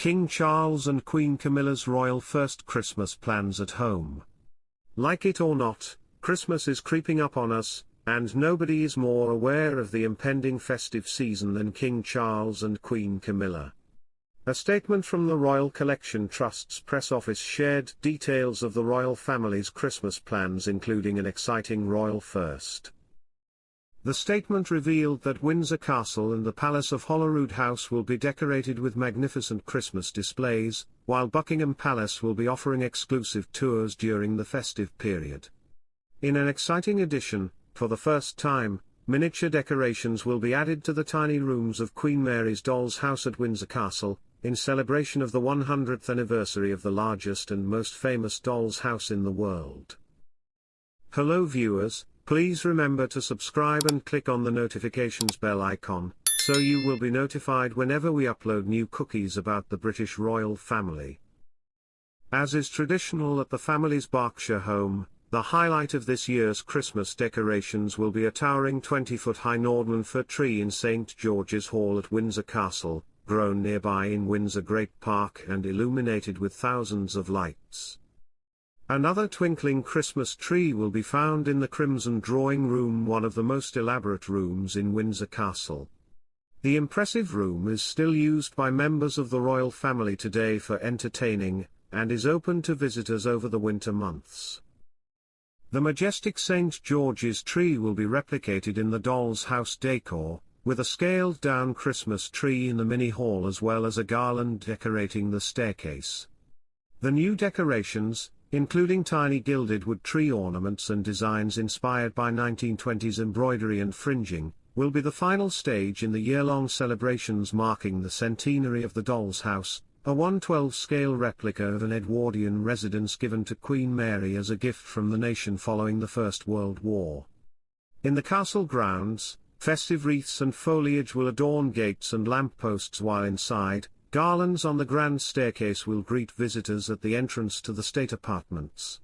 King Charles and Queen Camilla's royal first Christmas plans at home. Like it or not, Christmas is creeping up on us, and nobody is more aware of the impending festive season than King Charles and Queen Camilla. A statement from the Royal Collection Trust's press office shared details of the royal family's Christmas plans, including an exciting royal first. The statement revealed that Windsor Castle and the Palace of Holyroodhouse will be decorated with magnificent Christmas displays, while Buckingham Palace will be offering exclusive tours during the festive period. In an exciting addition, for the first time, miniature decorations will be added to the tiny rooms of Queen Mary's doll's house at Windsor Castle, in celebration of the 100th anniversary of the largest and most famous doll's house in the world. Hello viewers, please remember to subscribe and click on the notifications bell icon, so you will be notified whenever we upload new cookies about the British royal family. As is traditional at the family's Berkshire home, the highlight of this year's Christmas decorations will be a towering 20-foot-high Nordman fir tree in St. George's Hall at Windsor Castle, grown nearby in Windsor Great Park and illuminated with thousands of lights. Another twinkling Christmas tree will be found in the Crimson Drawing Room, one of the most elaborate rooms in Windsor Castle. The impressive room is still used by members of the royal family today for entertaining, and is open to visitors over the winter months. The majestic St. George's tree will be replicated in the doll's house decor, with a scaled-down Christmas tree in the mini hall as well as a garland decorating the staircase. The new decorations, including tiny gilded wood tree ornaments and designs inspired by 1920s embroidery and fringing, will be the final stage in the year-long celebrations marking the centenary of the doll's house, a 1/12 scale replica of an Edwardian residence given to Queen Mary as a gift from the nation following the First World War. In the castle grounds, festive wreaths and foliage will adorn gates and lampposts, while inside, garlands on the grand staircase will greet visitors at the entrance to the state apartments.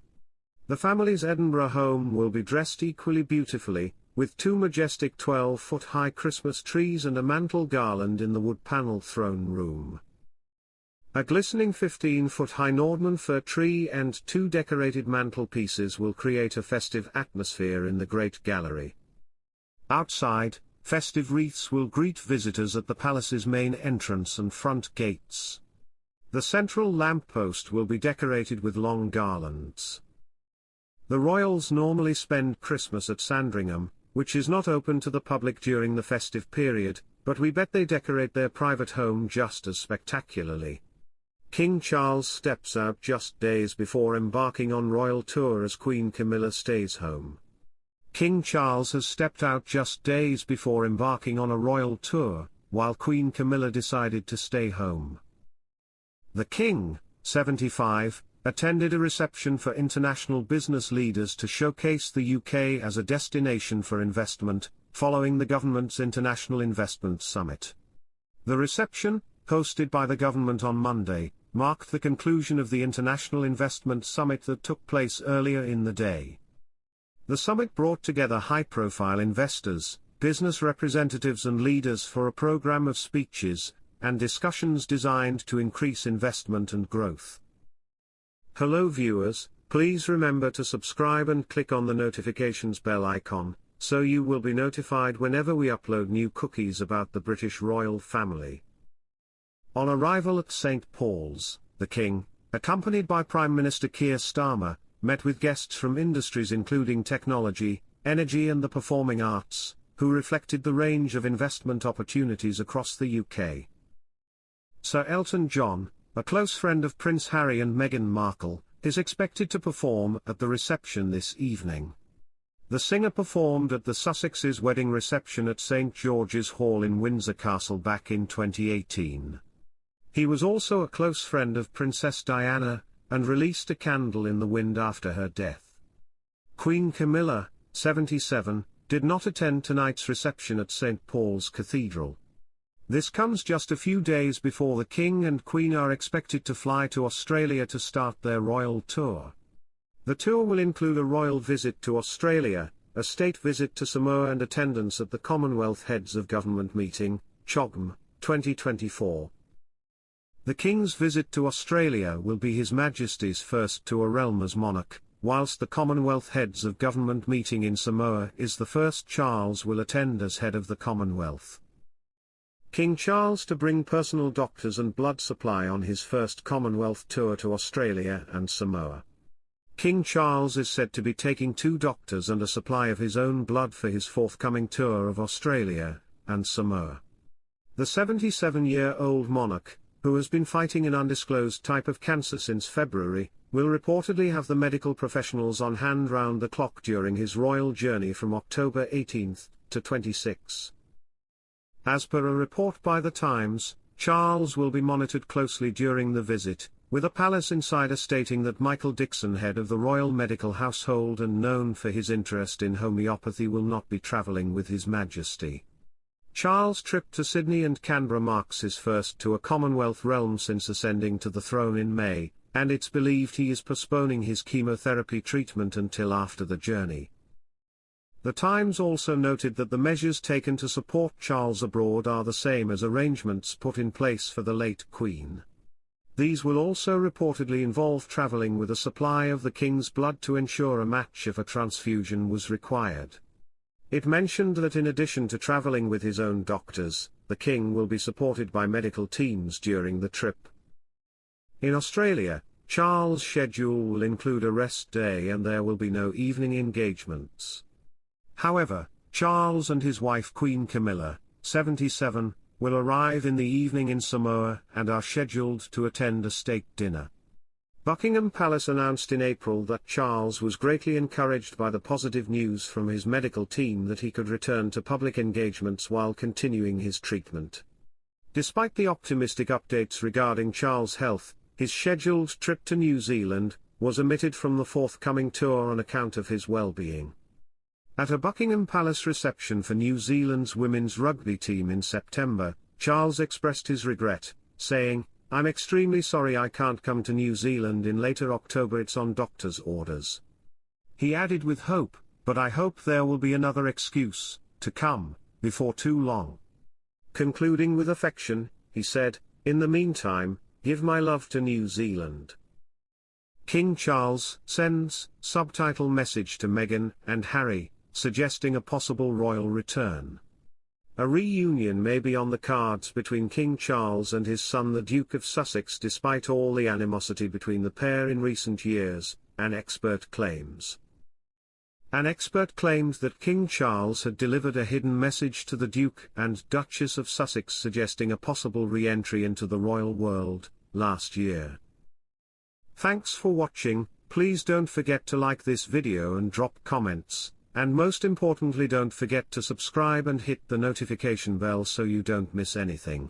The family's Edinburgh home will be dressed equally beautifully, with two majestic 12-foot-high Christmas trees and a mantle garland in the wood-panelled throne room. A glistening 15-foot-high Nordman fir tree and two decorated mantelpieces will create a festive atmosphere in the Great Gallery. Outside, festive wreaths will greet visitors at the palace's main entrance and front gates. The central lamppost will be decorated with long garlands. The royals normally spend Christmas at Sandringham, which is not open to the public during the festive period, but we bet they decorate their private home just as spectacularly. King Charles steps out just days before embarking on royal tour as Queen Camilla stays home. King Charles has stepped out just days before embarking on a royal tour, while Queen Camilla decided to stay home. The King, 75, attended a reception for international business leaders to showcase the UK as a destination for investment, following the government's International Investment Summit. The reception, hosted by the government on Monday, marked the conclusion of the International Investment Summit that took place earlier in the day. The summit brought together high-profile investors, business representatives and leaders for a program of speeches and discussions designed to increase investment and growth. Hello viewers, please remember to subscribe and click on the notifications bell icon, so you will be notified whenever we upload new cookies about the British royal family. On arrival at St. Paul's, the King, accompanied by Prime Minister Keir Starmer, met with guests from industries including technology, energy and the performing arts, who reflected the range of investment opportunities across the UK. Sir Elton John, a close friend of Prince Harry and Meghan Markle, is expected to perform at the reception this evening. The singer performed at the Sussex's wedding reception at St. George's Hall in Windsor Castle back in 2018. He was also a close friend of Princess Diana, and released A Candle in the Wind after her death. Queen Camilla, 77, did not attend tonight's reception at St. Paul's Cathedral. This comes just a few days before the King and Queen are expected to fly to Australia to start their royal tour. The tour will include a royal visit to Australia, a state visit to Samoa and attendance at the Commonwealth Heads of Government meeting, CHOGM, 2024. The King's visit to Australia will be His Majesty's first to a realm as monarch, whilst the Commonwealth Heads of Government meeting in Samoa is the first Charles will attend as head of the Commonwealth. King Charles to bring personal doctors and blood supply on his first Commonwealth tour to Australia and Samoa. King Charles is said to be taking 2 doctors and a supply of his own blood for his forthcoming tour of Australia and Samoa. The 77-year-old monarch, who has been fighting an undisclosed type of cancer since February, will reportedly have the medical professionals on hand round the clock during his royal journey from October 18 to 26. As per a report by The Times, Charles will be monitored closely during the visit, with a palace insider stating that Michael Dixon, head of the royal medical household and known for his interest in homeopathy, will not be travelling with His Majesty. Charles' trip to Sydney and Canberra marks his first to a Commonwealth realm since ascending to the throne in May, and it's believed he is postponing his chemotherapy treatment until after the journey. The Times also noted that the measures taken to support Charles abroad are the same as arrangements put in place for the late Queen. These will also reportedly involve travelling with a supply of the King's blood to ensure a match if a transfusion was required. It mentioned that in addition to travelling with his own doctors, the King will be supported by medical teams during the trip. In Australia, Charles' schedule will include a rest day and there will be no evening engagements. However, Charles and his wife Queen Camilla, 77, will arrive in the evening in Samoa and are scheduled to attend a state dinner. Buckingham Palace announced in April that Charles was greatly encouraged by the positive news from his medical team that he could return to public engagements while continuing his treatment. Despite the optimistic updates regarding Charles' health, his scheduled trip to New Zealand was omitted from the forthcoming tour on account of his well-being. At a Buckingham Palace reception for New Zealand's women's rugby team in September, Charles expressed his regret, saying, "I'm extremely sorry I can't come to New Zealand in later October, it's on doctor's orders." He added with hope, "But I hope there will be another excuse to come before too long." Concluding with affection, he said, "In the meantime, give my love to New Zealand." King Charles sends subtitle message to Meghan and Harry, suggesting a possible royal return. A reunion may be on the cards between King Charles and his son the Duke of Sussex despite all the animosity between the pair in recent years, an expert claims. An expert claimed that King Charles had delivered a hidden message to the Duke and Duchess of Sussex suggesting a possible re-entry into the royal world, last year. Thanks for watching. Please don't forget to like this video and drop comments. And most importantly, don't forget to subscribe and hit the notification bell so you don't miss anything.